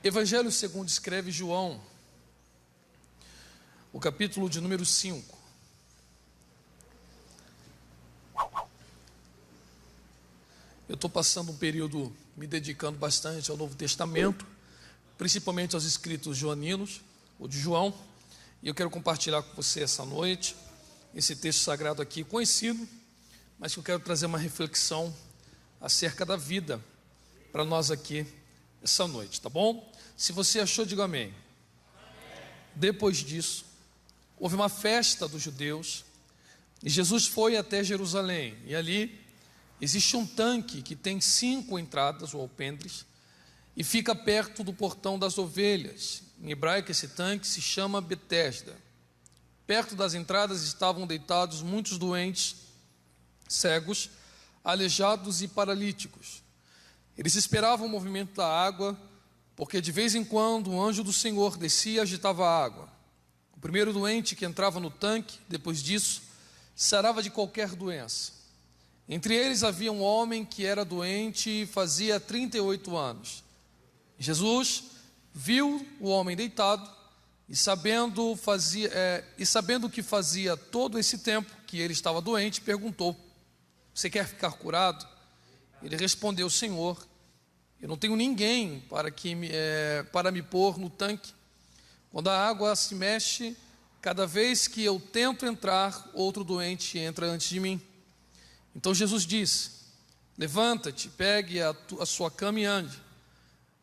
Evangelho segundo escreve João, o capítulo de número 5. Eu estou passando um período me dedicando bastante ao Novo Testamento, principalmente aos escritos joaninos, ou de João, e eu quero compartilhar com você essa noite, esse texto sagrado aqui, conhecido, mas que eu quero trazer uma reflexão acerca da vida para nós aqui essa noite, tá bom? Se você achou, diga amém. Depois disso, houve uma festa dos judeus, e Jesus foi até Jerusalém, e ali existe um tanque que tem 5 entradas ou alpendres, e fica perto do portão das ovelhas. Em hebraico esse tanque se chama Betesda. Perto das entradas estavam deitados muitos doentes, cegos, aleijados e paralíticos. Eles esperavam o movimento da água, porque de vez em quando um anjo do Senhor descia e agitava a água. O primeiro doente que entrava no tanque, depois disso, sarava de qualquer doença. Entre eles havia um homem que era doente fazia 38 anos. Jesus viu o homem deitado e sabendo que fazia todo esse tempo que ele estava doente, perguntou: "Você quer ficar curado?" Ele respondeu: "Senhor, eu não tenho ninguém para me pôr no tanque. Quando a água se mexe, cada vez que eu tento entrar, outro doente entra antes de mim." Então Jesus disse: "Levanta-te, pegue a sua cama e ande."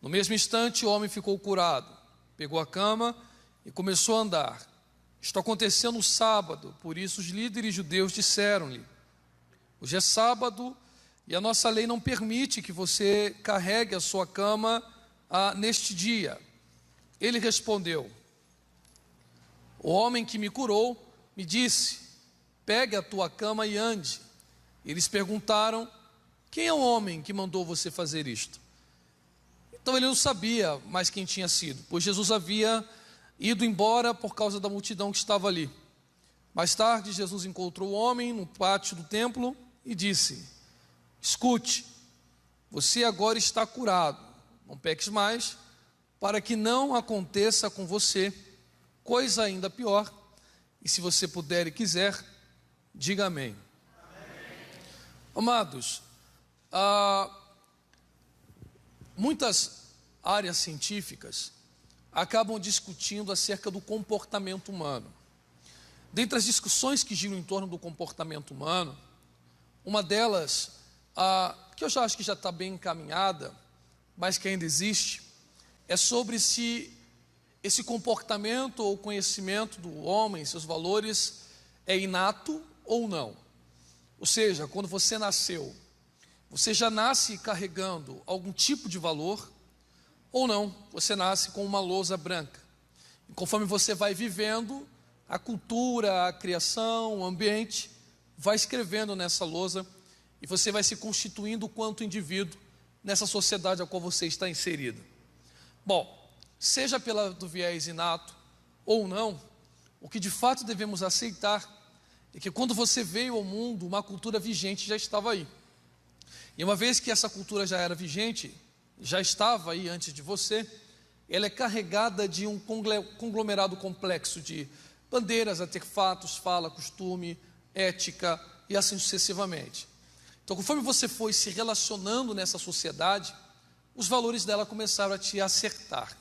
No mesmo instante o homem ficou curado, pegou a cama e começou a andar. Isto aconteceu no sábado, por isso os líderes judeus disseram-lhe: "Hoje é sábado e a nossa lei não permite que você carregue a sua cama neste dia." Ele respondeu: "O homem que me curou me disse: pegue a tua cama e ande." Eles perguntaram: "Quem é o homem que mandou você fazer isto?" Então ele não sabia mais quem tinha sido, pois Jesus havia ido embora por causa da multidão que estava ali. Mais tarde Jesus encontrou o homem no pátio do templo e disse: "Escute, você agora está curado, não peques mais, para que não aconteça com você coisa ainda pior, e se você puder e quiser, diga amém." Amados, muitas áreas científicas acabam discutindo acerca do comportamento humano. Dentre as discussões que giram em torno do comportamento humano, uma delas, que eu já acho que já está bem encaminhada, mas que ainda existe, é sobre se esse comportamento ou conhecimento do homem, seus valores, é inato ou não. Ou seja, quando você nasceu, você já nasce carregando algum tipo de valor, ou não, você nasce com uma lousa branca. E conforme você vai vivendo, a cultura, a criação, o ambiente, vai escrevendo nessa lousa, e você vai se constituindo quanto indivíduo nessa sociedade a qual você está inserido. Bom, seja do viés inato ou não, o que de fato devemos aceitar é que quando você veio ao mundo, uma cultura vigente já estava aí. E uma vez que essa cultura já era vigente, já estava aí antes de você, ela é carregada de um conglomerado complexo de bandeiras, artefatos, fala, costume, ética e assim sucessivamente. Então, conforme você foi se relacionando nessa sociedade, os valores dela começaram a te acertar.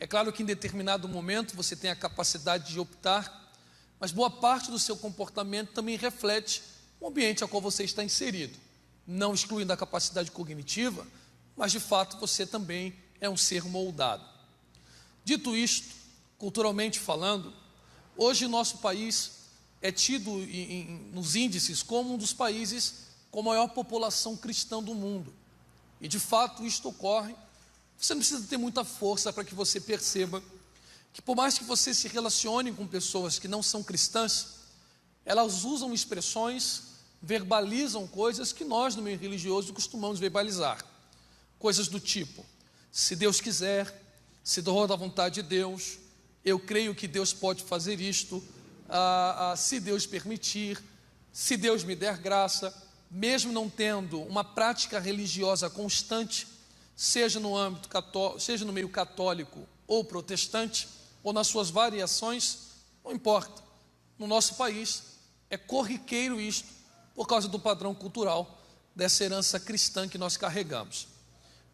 É claro que em determinado momento você tem a capacidade de optar, mas boa parte do seu comportamento também reflete o ambiente ao qual você está inserido, não excluindo a capacidade cognitiva, mas de fato você também é um ser moldado. Dito isto, culturalmente falando, hoje o nosso país é tido nos índices como um dos países com a maior população cristã do mundo. E de fato isto ocorre. Você não precisa ter muita força para que você perceba que por mais que você se relacione com pessoas que não são cristãs, elas usam expressões, verbalizam coisas que nós no meio religioso costumamos verbalizar. Coisas do tipo: se Deus quiser, se for da vontade de Deus, eu creio que Deus pode fazer isto, se Deus permitir, se Deus me der graça. Mesmo não tendo uma prática religiosa constante, seja no âmbito católico, seja no meio católico ou protestante, ou nas suas variações, não importa. No nosso país é corriqueiro isto, por causa do padrão cultural dessa herança cristã que nós carregamos.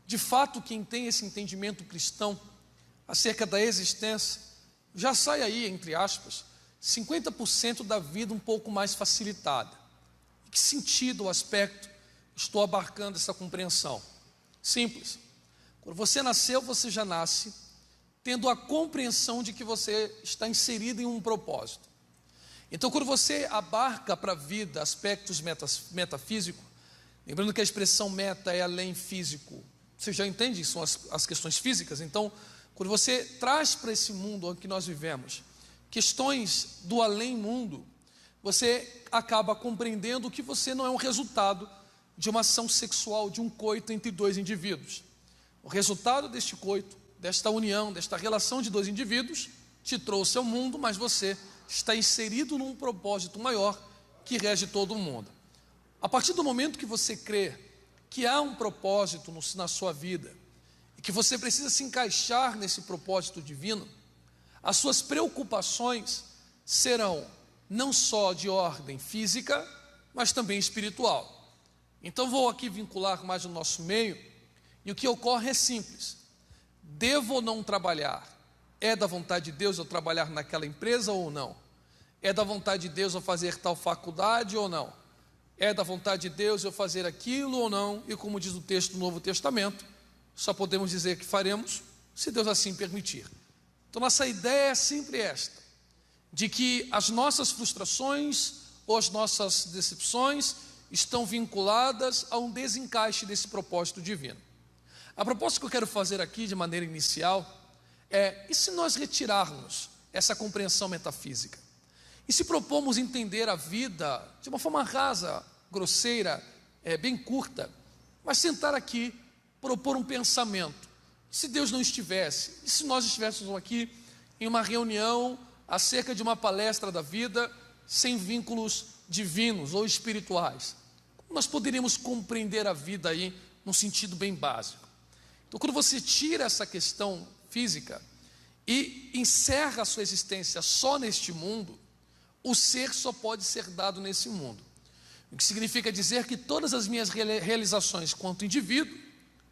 De fato, quem tem esse entendimento cristão acerca da existência, já sai aí, entre aspas, 50% da vida um pouco mais facilitada. Em que sentido ou aspecto estou abarcando essa compreensão? Simples. Quando você nasceu, você já nasce tendo a compreensão de que você está inserido em um propósito. Então, quando você abarca para a vida aspectos metafísicos, lembrando que a expressão meta é além físico, você já entende, são as questões físicas. Então, quando você traz para esse mundo em que nós vivemos questões do além-mundo, você acaba compreendendo que você não é um resultado de uma ação sexual, de um coito entre dois indivíduos. O resultado deste coito, desta união, desta relação de dois indivíduos, te trouxe ao mundo, mas você está inserido num propósito maior que rege todo o mundo. A partir do momento que você crê que há um propósito na sua vida, e que você precisa se encaixar nesse propósito divino, as suas preocupações serão não só de ordem física, mas também espiritual. Então vou aqui vincular mais o nosso meio, e o que ocorre é simples: devo ou não trabalhar? É da vontade de Deus eu trabalhar naquela empresa ou não? É da vontade de Deus eu fazer tal faculdade ou não? É da vontade de Deus eu fazer aquilo ou não? E como diz o texto do Novo Testamento, só podemos dizer que faremos se Deus assim permitir. Então nossa ideia é sempre esta, de que as nossas frustrações ou as nossas decepções estão vinculadas a um desencaixe desse propósito divino. A proposta que eu quero fazer aqui de maneira inicial é: e se nós retirarmos essa compreensão metafísica? E se propomos entender a vida de uma forma rasa, grosseira, bem curta, mas sentar aqui, propor um pensamento? Se Deus não estivesse, e se nós estivéssemos aqui em uma reunião acerca de uma palestra da vida, sem vínculos divinos ou espirituais, como nós poderíamos compreender a vida aí num sentido bem básico? Então, quando você tira essa questão física e encerra a sua existência só neste mundo, o ser só pode ser dado nesse mundo. O que significa dizer que todas as minhas realizações quanto indivíduo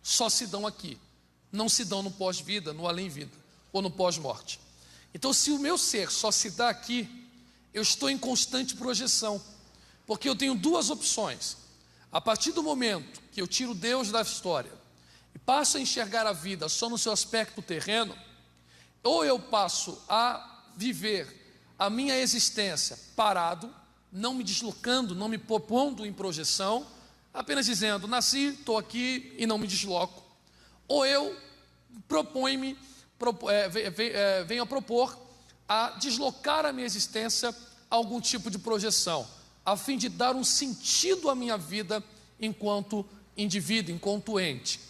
só se dão aqui, não se dão no pós-vida, no além-vida ou no pós-morte. Então, se o meu ser só se dá aqui, eu estou em constante projeção, porque eu tenho duas opções. A partir do momento que eu tiro Deus da história e passo a enxergar a vida só no seu aspecto terreno, ou eu passo a viver a minha existência parado, não me deslocando, não me propondo em projeção, apenas dizendo: nasci, estou aqui e não me desloco. Ou eu venho a propor a deslocar a minha existência a algum tipo de projeção, a fim de dar um sentido à minha vida enquanto indivíduo, enquanto ente.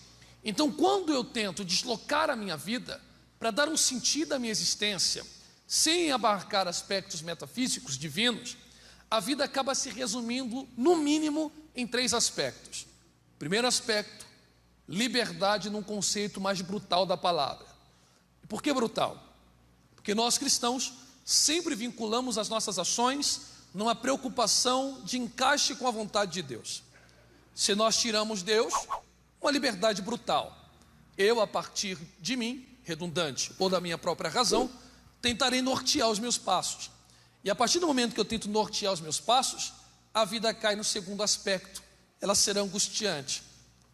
Então, quando eu tento deslocar a minha vida para dar um sentido à minha existência, sem abarcar aspectos metafísicos divinos, a vida acaba se resumindo, no mínimo, em 3 aspectos. Primeiro aspecto: liberdade num conceito mais brutal da palavra. E por que brutal? Porque nós cristãos sempre vinculamos as nossas ações numa preocupação de encaixe com a vontade de Deus. Se nós tiramos Deus, uma liberdade brutal. Eu, a partir de mim, redundante, ou da minha própria razão, tentarei nortear os meus passos. E a partir do momento que eu tento nortear os meus passos, a vida cai no segundo aspecto: ela será angustiante.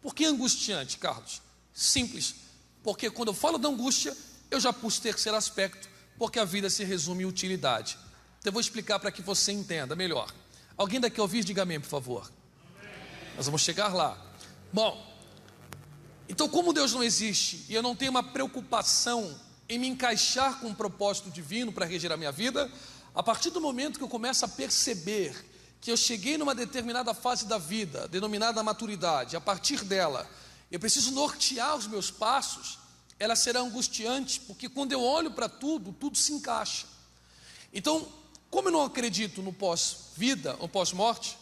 Por que angustiante, Carlos? Simples, porque quando eu falo da angústia, eu já pus terceiro aspecto, porque a vida se resume em utilidade. Então eu vou explicar para que você entenda melhor. Alguém daqui ouvir, diga amém, por favor. Nós vamos chegar lá. Bom, então, como Deus não existe e eu não tenho uma preocupação em me encaixar com um propósito divino para reger a minha vida, a partir do momento que eu começo a perceber que eu cheguei numa determinada fase da vida, denominada maturidade, a partir dela eu preciso nortear os meus passos, ela será angustiante, porque quando eu olho para tudo, tudo se encaixa. Então, como eu não acredito no pós-vida ou pós-morte,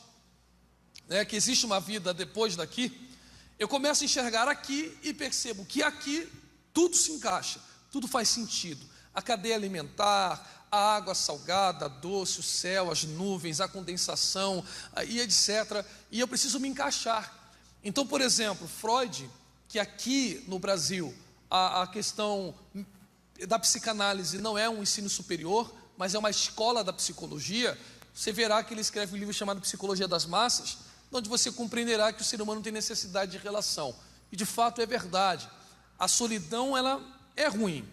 que existe uma vida depois daqui, Eu começo a enxergar aqui e percebo que aqui tudo se encaixa, tudo faz sentido. A cadeia alimentar, a água salgada, a doce, o céu, as nuvens, a condensação e etc. E eu preciso me encaixar. Então, por exemplo, Freud, que aqui no Brasil a questão da psicanálise não é um ensino superior, mas é uma escola da psicologia, você verá que ele escreve um livro chamado Psicologia das Massas, onde você compreenderá que o ser humano tem necessidade de relação. E de fato é verdade. A solidão, ela é ruim.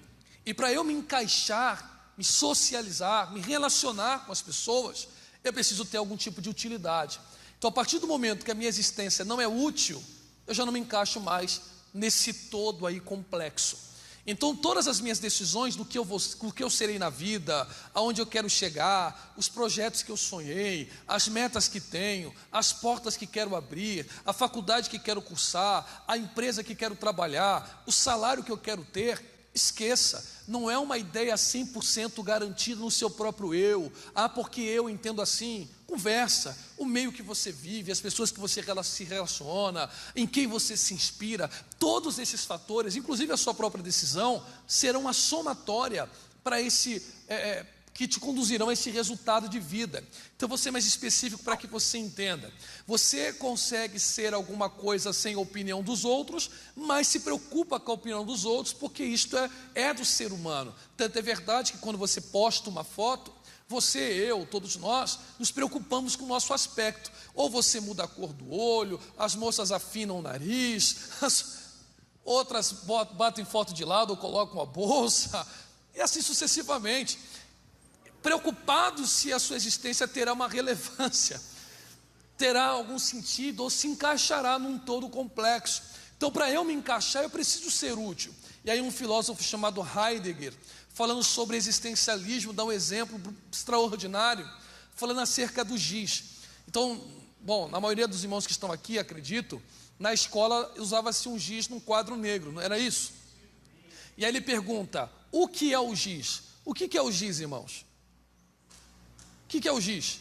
E para eu me encaixar, me socializar, me relacionar com as pessoas, eu preciso ter algum tipo de utilidade. Então, a partir do momento que a minha existência não é útil, eu já não me encaixo mais nesse todo aí complexo. Então, todas as minhas decisões do que eu serei na vida, aonde eu quero chegar, os projetos que eu sonhei, as metas que tenho, as portas que quero abrir, a faculdade que quero cursar, a empresa que quero trabalhar, o salário que eu quero ter, esqueça, não é uma ideia 100% garantida no seu próprio eu. Porque eu entendo assim. Conversa, o meio que você vive, as pessoas que você se relaciona, em quem você se inspira, todos esses fatores, inclusive a sua própria decisão, serão a somatória para que te conduzirão a esse resultado de vida. Então, vou ser mais específico para que você entenda. Você consegue ser alguma coisa sem a opinião dos outros, mas se preocupa com a opinião dos outros, porque isto é do ser humano. Tanto é verdade que quando você posta uma foto, você, eu, todos nós, nos preocupamos com o nosso aspecto. Ou você muda a cor do olho, as moças afinam o nariz, as outras batem foto de lado ou colocam a bolsa, e assim sucessivamente. Preocupados se a sua existência terá uma relevância, terá algum sentido ou se encaixará num todo complexo. Então, para eu me encaixar, eu preciso ser útil. E aí um filósofo chamado Heidegger, falando sobre existencialismo, dá um exemplo extraordinário, falando acerca do giz. Então, bom, na maioria dos irmãos que estão aqui, acredito, na escola usava-se um giz num quadro negro, não era isso? E aí ele pergunta, o que é o giz? O que é o giz, irmãos? O que é o giz?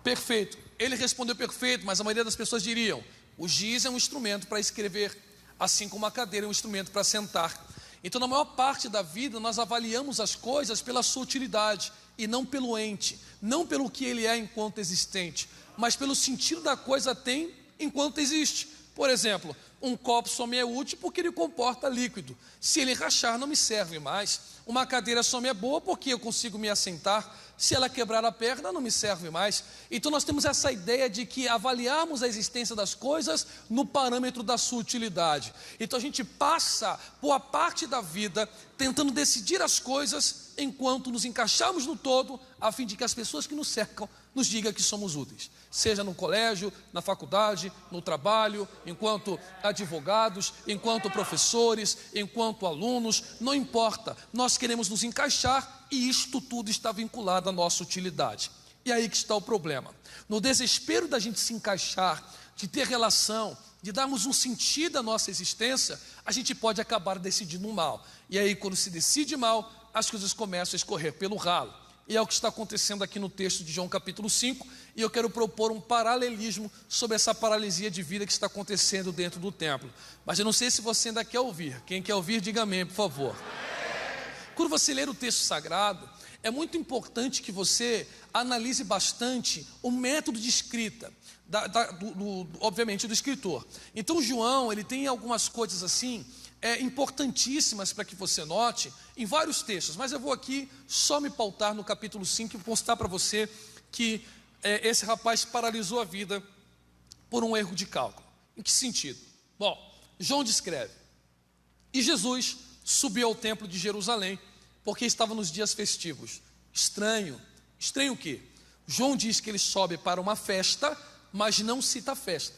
Perfeito. Ele respondeu perfeito, mas a maioria das pessoas diriam, o giz é um instrumento para escrever, assim como a cadeira é um instrumento para sentar. Então, na maior parte da vida, nós avaliamos as coisas pela sua utilidade, e não pelo ente, não pelo que ele é enquanto existente, mas pelo sentido da coisa tem enquanto existe. Por exemplo, um copo só me é útil porque ele comporta líquido. Se ele rachar, não me serve mais. Uma cadeira só me é boa porque eu consigo me assentar. Se ela quebrar a perna, não me serve mais. Então nós temos essa ideia de que avaliarmos a existência das coisas no parâmetro da sua utilidade. Então a gente passa boa parte da vida tentando decidir as coisas enquanto nos encaixamos no todo, a fim de que as pessoas que nos cercam nos digam que somos úteis. Seja no colégio, na faculdade, no trabalho, enquanto advogados, enquanto professores, enquanto alunos, não importa. Nós queremos nos encaixar e isto tudo está vinculado à nossa utilidade. E aí que está o problema. No desespero da gente se encaixar, de ter relação, de darmos um sentido à nossa existência, a gente pode acabar decidindo mal. E aí, quando se decide mal, as coisas começam a escorrer pelo ralo. E é o que está acontecendo aqui no texto de João capítulo 5, e eu quero propor um paralelismo sobre essa paralisia de vida que está acontecendo dentro do templo. Mas eu não sei se você ainda quer ouvir. Quem quer ouvir, diga amém, por favor. Quando você ler o texto sagrado, é muito importante que você analise bastante o método de escrita, obviamente do escritor. Então João, ele tem algumas coisas assim, importantíssimas para que você note em vários textos, mas eu vou aqui só me pautar no capítulo 5 e mostrar para você que esse rapaz paralisou a vida por um erro de cálculo. Em que sentido? Bom, João descreve, e Jesus subiu ao templo de Jerusalém, porque estava nos dias festivos. Estranho o quê? João diz que ele sobe para uma festa, mas não cita a festa.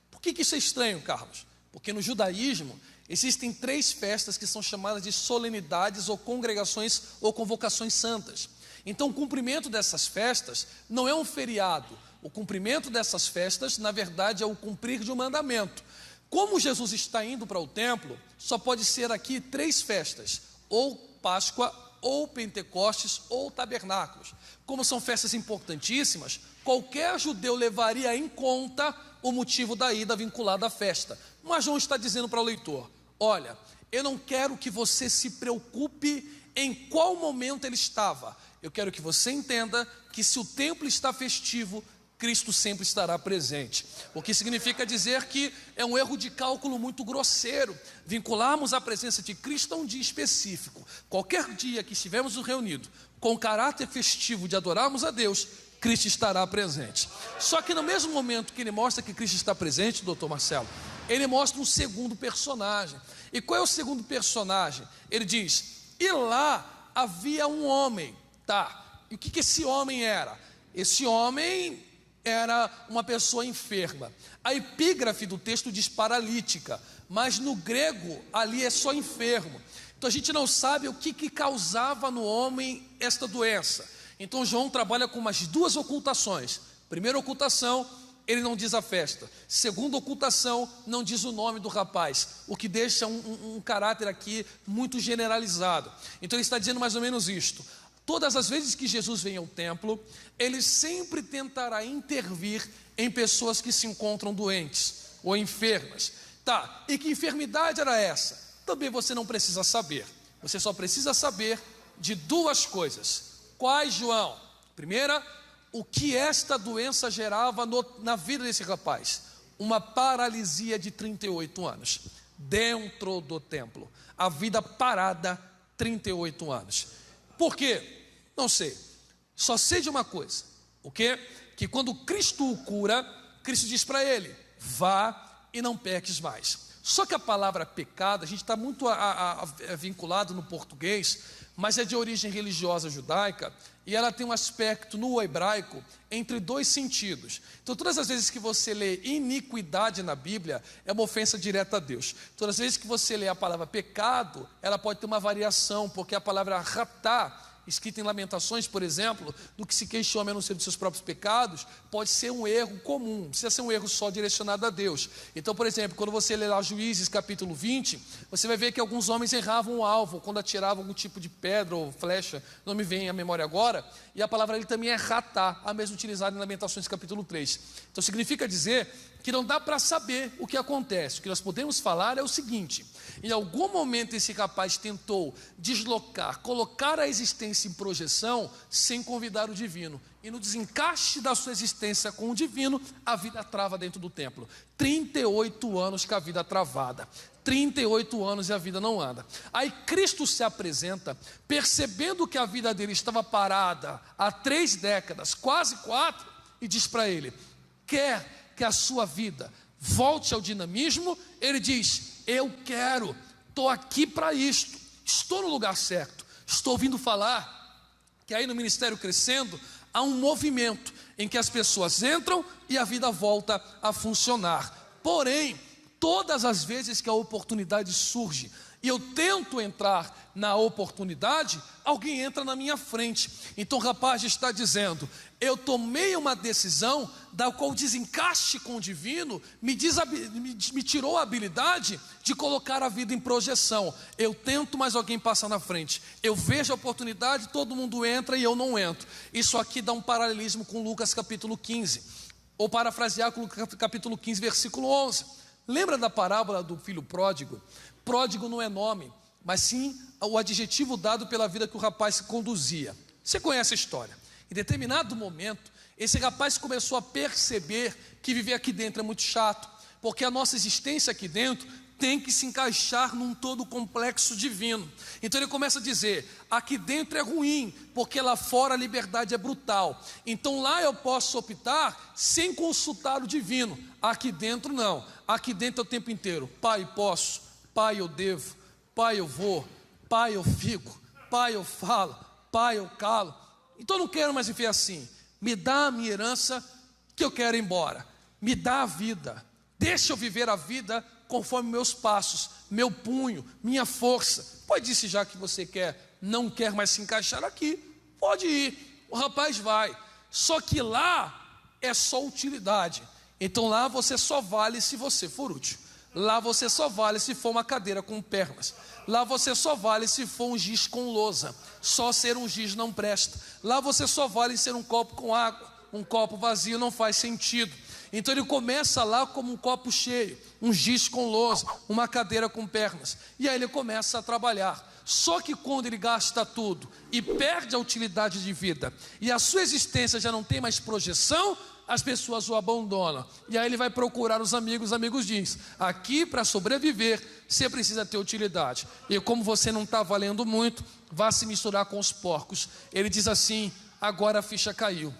Por que isso é estranho, Carlos? Porque no judaísmo existem 3 festas que são chamadas de solenidades ou congregações ou convocações santas. Então o cumprimento dessas festas não é um feriado. O cumprimento dessas festas, na verdade, é o cumprir de um mandamento. Como Jesus está indo para o templo, só pode ser aqui 3 festas, ou Páscoa, ou Pentecostes ou Tabernáculos. Como são festas importantíssimas, qualquer judeu levaria em conta o motivo da ida vinculado à festa. Mas João está dizendo para o leitor: olha, eu não quero que você se preocupe em qual momento ele estava. Eu quero que você entenda que se o templo está festivo, Cristo sempre estará presente. O que significa dizer que é um erro de cálculo muito grosseiro vincularmos a presença de Cristo a um dia específico. Qualquer dia que estivermos reunidos com o caráter festivo de adorarmos a Deus, Cristo estará presente. Só que no mesmo momento que ele mostra que Cristo está presente, doutor Marcelo, ele mostra um segundo personagem. E qual é o segundo personagem? Ele diz: e lá havia um homem. Tá, e o que esse homem era? Esse homem era uma pessoa enferma. A epígrafe do texto diz paralítica, mas no grego ali é só enfermo. Então a gente não sabe o que causava no homem esta doença. Então João trabalha com umas duas ocultações. Primeira ocultação, ele não diz a festa. Segunda ocultação, não diz o nome do rapaz, o que deixa um caráter aqui muito generalizado. Então ele está dizendo mais ou menos isto: todas as vezes que Jesus vem ao templo, ele sempre tentará intervir em pessoas que se encontram doentes ou enfermas. Tá, e que enfermidade era essa? Também você não precisa saber. Você só precisa saber de duas coisas. Quais, João? Primeira, o que esta doença gerava na vida desse rapaz? Uma paralisia de 38 anos, dentro do templo. A vida parada, 38 anos. Por quê? Não sei, só sei de uma coisa: o quê? Que quando Cristo o cura, Cristo diz para ele: vá e não peques mais. Só que a palavra pecado, a gente está muito vinculado no português, mas é de origem religiosa judaica, e ela tem um aspecto no hebraico entre dois sentidos. Então todas as vezes que você lê iniquidade na Bíblia, é uma ofensa direta a Deus. Todas as vezes que você lê a palavra pecado, ela pode ter uma variação, porque a palavra ratá, escrita em Lamentações, por exemplo, do que se queixa o homem a não ser dos seus próprios pecados, pode ser um erro comum, não precisa ser um erro só direcionado a Deus. Então, por exemplo, quando você lê lá Juízes capítulo 20, você vai ver que alguns homens erravam o alvo, quando atiravam algum tipo de pedra ou flecha, não me vem à memória agora, e a palavra ali também é ratá, a mesma utilizada em Lamentações capítulo 3. Então significa dizer que não dá para saber o que acontece. O que nós podemos falar é o seguinte: em algum momento esse rapaz tentou deslocar, colocar a existência em projeção sem convidar o divino, e no desencaixe da sua existência com o divino, a vida trava dentro do templo. 38 anos com a vida travada, 38 anos e a vida não anda. Aí Cristo se apresenta, percebendo que a vida dele estava parada há 3 décadas, quase 4, e diz para ele: quer que a sua vida volte ao dinamismo? Ele diz: eu quero, estou aqui para isto, estou no lugar certo. Estou ouvindo falar que aí no Ministério Crescendo há um movimento em que as pessoas entram e a vida volta a funcionar. Porém, todas as vezes que a oportunidade surge e eu tento entrar na oportunidade, alguém entra na minha frente. Então o rapaz está dizendo: eu tomei uma decisão da qual o desencaixe com o divino me tirou a habilidade de colocar a vida em projeção. Eu tento, mas alguém passa na frente. Eu vejo a oportunidade, todo mundo entra e eu não entro. Isso aqui dá um paralelismo com Lucas capítulo 15, ou parafrasear com Lucas capítulo 15, versículo 11. Lembra da parábola do filho pródigo? Pródigo não é nome, mas sim o adjetivo dado pela vida que o rapaz conduzia. Você conhece a história. Em determinado momento, esse rapaz começou a perceber que viver aqui dentro é muito chato, porque a nossa existência aqui dentro tem que se encaixar num todo complexo divino. Então ele começa a dizer: aqui dentro é ruim, porque lá fora a liberdade é brutal. Então lá eu posso optar sem consultar o divino. Aqui dentro não. Aqui dentro é o tempo inteiro: pai, posso, pai, eu devo, pai, eu vou, pai, eu fico, pai, eu falo, pai, eu calo. Então eu não quero mais viver assim. Me dá a minha herança, que eu quero ir embora. Me dá a vida. Deixa eu viver a vida conforme meus passos, meu punho, minha força. Pode ir, se já que você não quer mais se encaixar aqui, pode ir. O rapaz vai. Só que lá é só utilidade. Então lá você só vale se você for útil. Lá você só vale se for uma cadeira com pernas. Lá você só vale se for um giz com lousa. Só ser um giz não presta. Lá você só vale ser um copo com água. Um copo vazio não faz sentido. Então ele começa lá como um copo cheio, um giz com lousa, uma cadeira com pernas. E aí ele começa a trabalhar. Só que quando ele gasta tudo e perde a utilidade de vida, e a sua existência já não tem mais projeção, as pessoas o abandonam. E aí ele vai procurar os amigos dizem: aqui para sobreviver, você precisa ter utilidade. E como você não está valendo muito, vá se misturar com os porcos. Ele diz assim: agora a ficha caiu.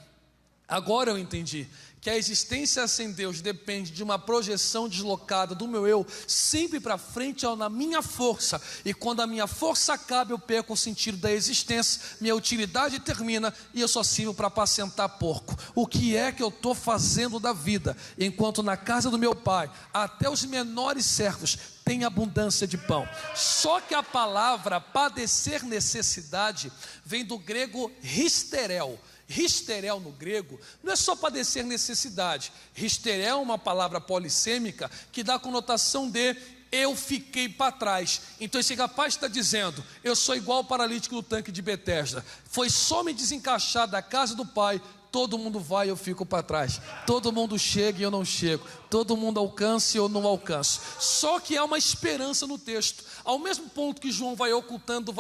Agora eu entendi que a existência sem Deus depende de uma projeção deslocada do meu eu, sempre para frente na minha força. E quando a minha força acaba, eu perco o sentido da existência, minha utilidade termina e eu só sirvo para apacentar porco. O que é que eu estou fazendo da vida? Enquanto na casa do meu pai, até os menores servos tem abundância de pão. Só que a palavra padecer necessidade vem do grego histerel. Histerel no grego não é só padecer necessidade. Histerel é uma palavra polissêmica que dá a conotação de eu fiquei para trás. Então esse rapaz está dizendo: eu sou igual ao paralítico do tanque de Betesda. Foi só me desencaixar da casa do pai. Todo mundo vai e eu fico para trás. Todo mundo chega e eu não chego. Todo mundo alcança e eu não alcanço. Só que há uma esperança no texto. Ao mesmo ponto que João vai ocultando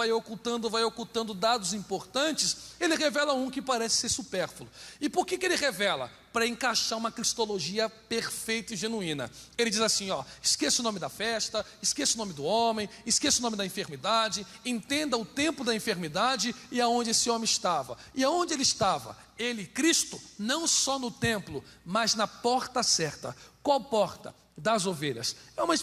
dados importantes, ele revela um que parece ser supérfluo. E por que ele revela? Para encaixar uma cristologia perfeita e genuína. Ele diz assim: esqueça o nome da festa, esqueça o nome do homem, esqueça o nome da enfermidade, entenda o tempo da enfermidade e aonde esse homem estava. E aonde ele estava? Ele, Cristo, não só no templo, mas na porta certa. Qual porta? Das ovelhas. É uma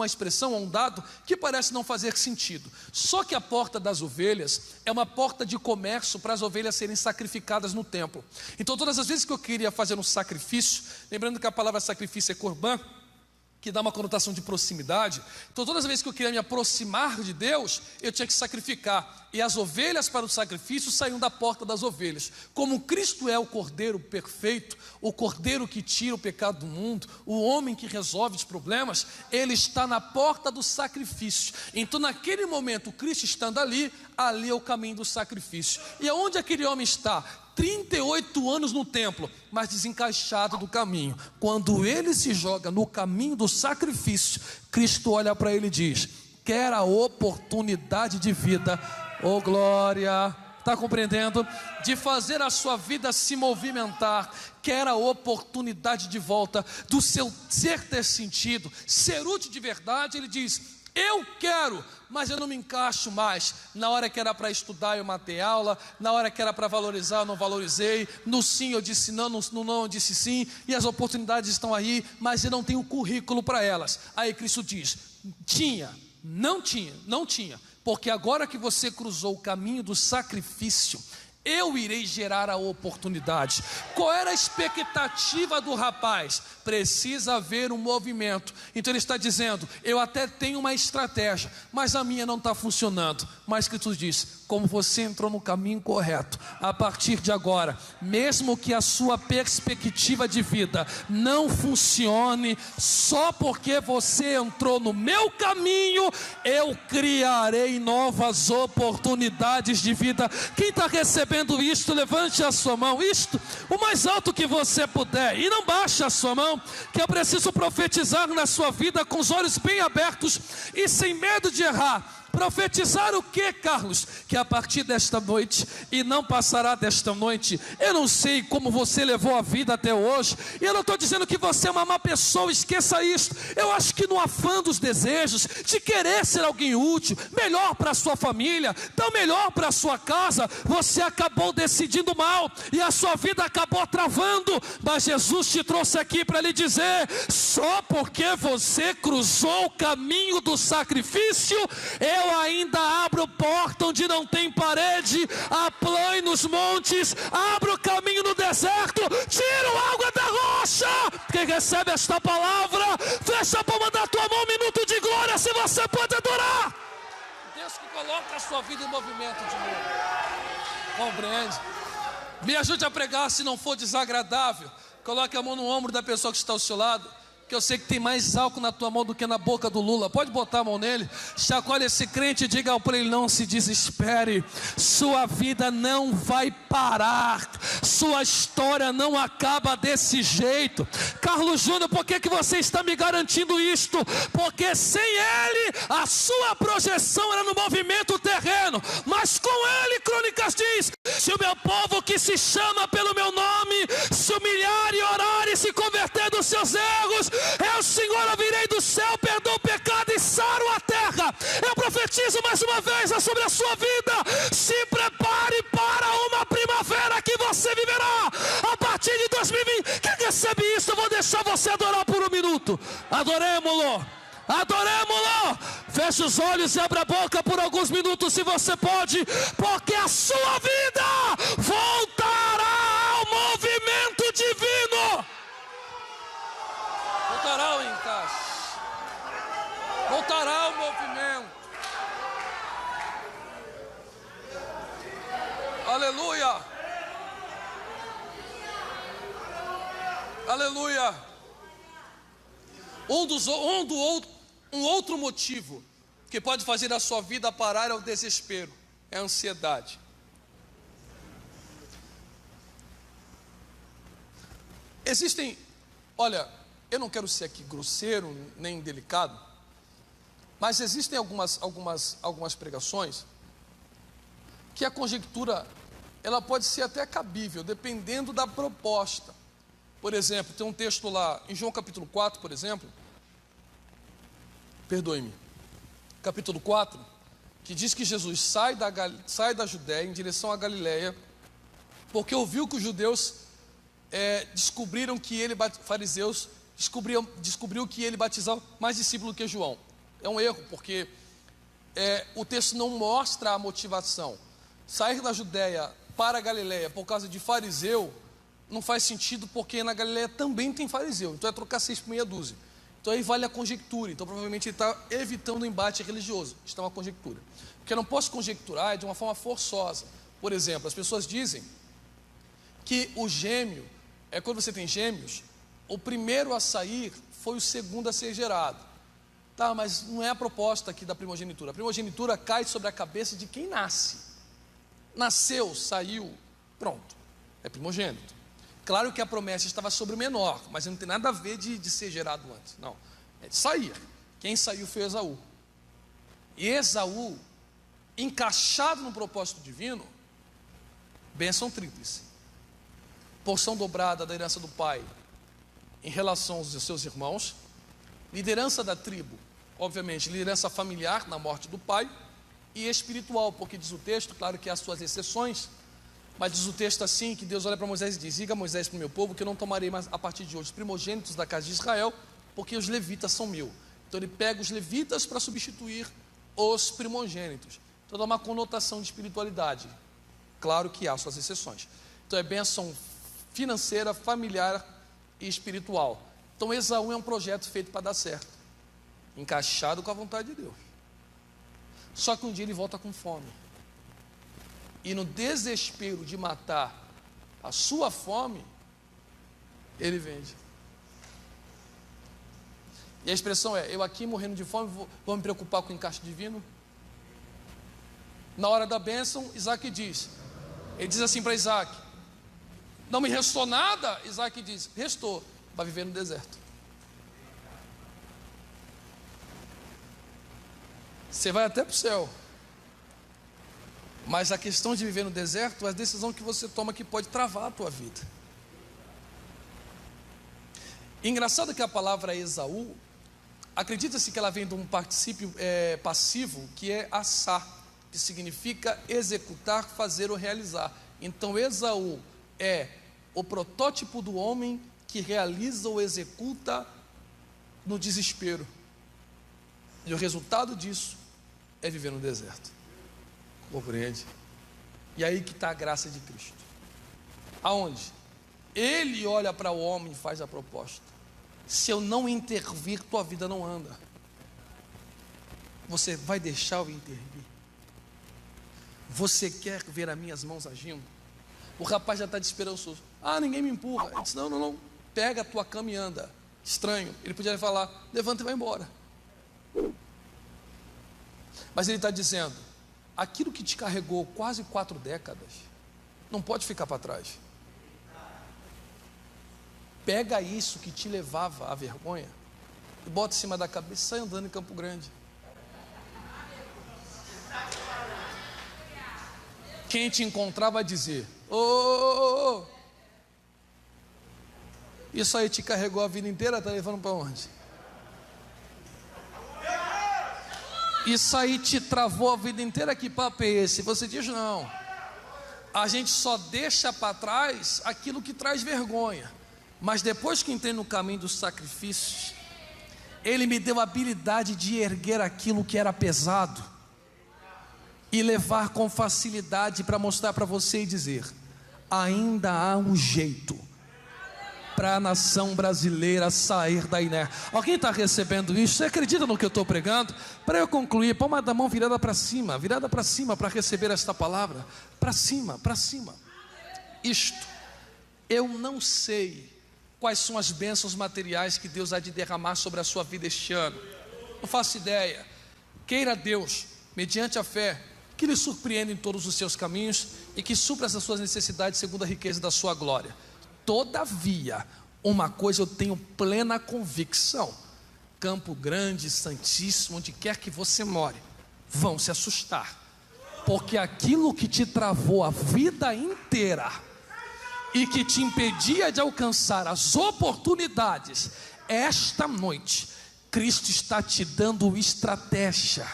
expressão, um dado que parece não fazer sentido. Só que a porta das ovelhas é uma porta de comércio para as ovelhas serem sacrificadas no templo. Então todas as vezes que eu queria fazer um sacrifício, lembrando que a palavra sacrifício é corban, que dá uma conotação de proximidade. Então todas as vezes que eu queria me aproximar de Deus, eu tinha que sacrificar. E as ovelhas para o sacrifício saíam da porta das ovelhas. Como Cristo é o Cordeiro perfeito, o Cordeiro que tira o pecado do mundo, o homem que resolve os problemas, ele está na porta do sacrifício. Então naquele momento, Cristo estando ali é o caminho do sacrifício. E aonde aquele homem está? 38 anos no templo, mas desencaixado do caminho. Quando ele se joga no caminho do sacrifício, Cristo olha para ele e diz: quer a oportunidade de vida, oh glória, está compreendendo? De fazer a sua vida se movimentar, quer a oportunidade de volta, do seu ser ter sentido, ser útil de verdade. Ele diz: eu quero, mas eu não me encaixo mais. Na hora que era para estudar eu matei aula, na hora que era para valorizar eu não valorizei, no sim eu disse não, no não eu disse sim, e as oportunidades estão aí, mas eu não tenho currículo para elas. Aí Cristo diz: não tinha, porque agora que você cruzou o caminho do sacrifício, eu irei gerar a oportunidade. Qual era a expectativa do rapaz? Precisa haver um movimento. Então ele está dizendo: eu até tenho uma estratégia, mas a minha não está funcionando. Mas Cristo diz: como você entrou no caminho correto, a partir de agora, mesmo que a sua perspectiva de vida não funcione, só porque você entrou no meu caminho, eu criarei novas oportunidades de vida. Quem está recebendo isto, levante a sua mão, isto, o mais alto que você puder, e não baixe a sua mão, que eu preciso profetizar na sua vida com os olhos bem abertos e sem medo de errar. Profetizar o que, Carlos? Que a partir desta noite, e não passará desta noite, eu não sei como você levou a vida até hoje, e eu não estou dizendo que você é uma má pessoa, esqueça isso. Eu acho que no afã dos desejos, de querer ser alguém útil, melhor para a sua família, tão melhor para a sua casa, você acabou decidindo mal, e a sua vida acabou travando. Mas Jesus te trouxe aqui para lhe dizer: só porque você cruzou o caminho do sacrifício, eu ainda abro porta onde não tem parede, aplane nos montes, abro o caminho no deserto, tiro água da rocha. Quem recebe esta palavra, fecha a palma da tua mão, um minuto de glória, se você pode adorar. Deus que coloca a sua vida em movimento de novo. Compreende? Me ajude a pregar se não for desagradável. Coloque a mão no ombro da pessoa que está ao seu lado que eu sei que tem mais álcool na tua mão do que na boca do Lula. Pode botar a mão nele, chacoalha esse crente e diga para ele: não se desespere, sua vida não vai parar, sua história não acaba desse jeito. Carlos Júnior, por que você está me garantindo isto? Porque sem ele, a sua projeção era no movimento terreno, mas com ele, Crônicas diz: se o meu povo que se chama pelo meu nome se humilhar e orar e se converter dos seus erros, eu, Senhor, ouvirei do céu, perdoo o pecado e saro a terra. Eu profetizo mais uma vez sobre a sua vida: se prepare para uma primavera que você viverá a partir de 2020. Quem recebe isso? Eu vou deixar você adorar por um minuto. Adoremos-lo, adoremos-lo. Feche os olhos e abra a boca por alguns minutos, se você pode, porque a sua vida voltará ao movimento divino. Voltará ao encaixe, voltará ao movimento. Aleluia, aleluia. Um outro motivo que pode fazer a sua vida parar é o desespero, é a ansiedade. Olha, eu não quero ser aqui grosseiro nem delicado, mas existem algumas pregações que a conjectura, ela pode ser até cabível, dependendo da proposta. Por exemplo, tem um texto lá em João capítulo 4, por exemplo, perdoe-me, capítulo 4, que diz que Jesus sai da Judéia em direção à Galileia, porque ouviu que os judeus descobriram que ele, fariseus, descobriu que ele batizava mais discípulos que João. É um erro, porque o texto não mostra a motivação. Sair da Judéia para a Galileia por causa de fariseu não faz sentido, porque na Galileia também tem fariseu, então é trocar 6 por meia dúzia. Então aí vale a conjectura. Então provavelmente ele está evitando o embate religioso. Isso é uma conjectura. O que eu não posso conjecturar é de uma forma forçosa. Por exemplo, as pessoas dizem que o gêmeo, quando você tem gêmeos, o primeiro a sair foi o segundo a ser gerado. Tá, mas não é a proposta aqui da primogenitura. A primogenitura cai sobre a cabeça de quem nasce. Nasceu, saiu, pronto, é primogênito. Claro que a promessa estava sobre o menor, mas não tem nada a ver de ser gerado antes, não, é de sair. Quem saiu foi Esaú. E Esaú, encaixado no propósito divino, bênção tríplice, porção dobrada da herança do pai em relação aos seus irmãos, liderança da tribo, obviamente liderança familiar na morte do pai, e espiritual, porque diz o texto, claro que há suas exceções, mas diz o texto assim, que Deus olha para Moisés e diz: diga a Moisés para o meu povo que eu não tomarei mais a partir de hoje os primogênitos da casa de Israel, porque os levitas são meu. Então ele pega os levitas para substituir os primogênitos. Então dá uma conotação de espiritualidade. Claro que há suas exceções. Então é bênção financeira, familiar e espiritual. Então Esaú é um projeto feito para dar certo, encaixado com a vontade de Deus. Só que um dia ele volta com fome. E no desespero de matar a sua fome, ele vende. E a expressão é: eu aqui morrendo de fome, vou me preocupar com o encaixe divino? Na hora da bênção, Isaac diz, ele diz assim para Isaac: não me restou nada? Isaac diz: restou, vai viver no deserto. Você vai até para o céu, mas a questão de viver no deserto é a decisão que você toma que pode travar a tua vida. Engraçado que a palavra Esaú, acredita-se que ela vem de um particípio passivo, que é assar, que significa executar, fazer ou realizar. Então Esaú é o protótipo do homem que realiza ou executa no desespero. E o resultado disso é viver no deserto. Compreende? E aí que está a graça de Cristo. Aonde? Ele olha para o homem e faz a proposta: se eu não intervir, tua vida não anda. Você vai deixar eu intervir? Você quer ver as minhas mãos agindo? O rapaz já está desesperançoso. Ah, ninguém me empurra. Ele disse: não, pega a tua cama e anda. estranho. Ele podia falar: levanta e vai embora. Mas ele está dizendo: aquilo que te carregou quase 4 décadas não pode ficar para trás. Pega isso que te levava à vergonha e bota em cima da cabeça e sai andando em Campo Grande. Quem te encontrar vai dizer: ô, isso aí te carregou a vida inteira, está levando para onde? Isso aí te travou a vida inteira, que papo é esse? Você diz: não, a gente só deixa para trás aquilo que traz vergonha. Mas depois que entrei no caminho dos sacrifícios, Ele me deu a habilidade de erguer aquilo que era pesado e levar com facilidade para mostrar para você e dizer: ainda há um jeito para a nação brasileira sair da inércia. Alguém está recebendo isso? Você acredita no que eu estou pregando? Para eu concluir, palma da mão virada para cima para receber esta palavra. Para cima, para cima. Isto, eu não sei quais são as bênçãos materiais que Deus há de derramar sobre a sua vida este ano. Não faço ideia. Queira Deus, mediante a fé, que lhe surpreenda em todos os seus caminhos e que supra essas suas necessidades segundo a riqueza da sua glória. Todavia, uma coisa eu tenho plena convicção: Campo Grande, Santíssimo, onde quer que você more, vão se assustar, porque aquilo que te travou a vida inteira e que te impedia de alcançar as oportunidades, esta noite Cristo está te dando estratégia,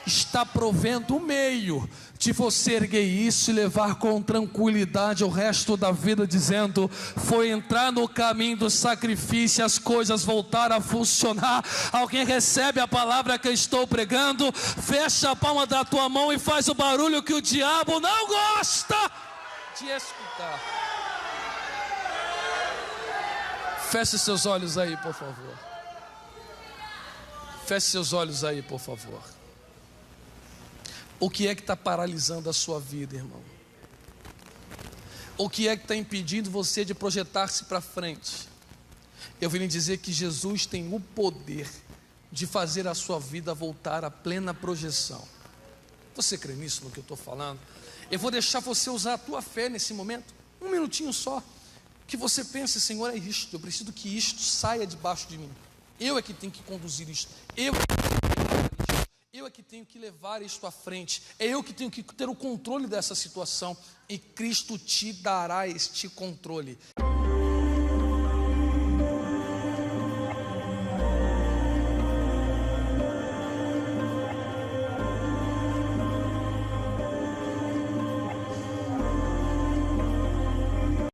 está provendo o meio de você erguer isso e levar com tranquilidade o resto da vida, dizendo: foi entrar no caminho do sacrifício, as coisas voltaram a funcionar. Alguém recebe a palavra que eu estou pregando? Fecha a palma da tua mão e faz o barulho que o diabo não gosta de escutar. Feche seus olhos aí, por favor. Feche seus olhos aí, por favor. O que é que está paralisando a sua vida, irmão? O que é que está impedindo você de projetar-se para frente? Eu vim lhe dizer que Jesus tem o poder de fazer a sua vida voltar à plena projeção. Você crê nisso, no que eu estou falando? Eu vou deixar você usar a tua fé nesse momento, um minutinho só, que você pense: Senhor, é isto, eu preciso que isto saia debaixo de mim. Eu é que tenho que conduzir isto, eu é que tenho que levar isto à frente, é eu que tenho que ter o controle dessa situação, e Cristo te dará este controle.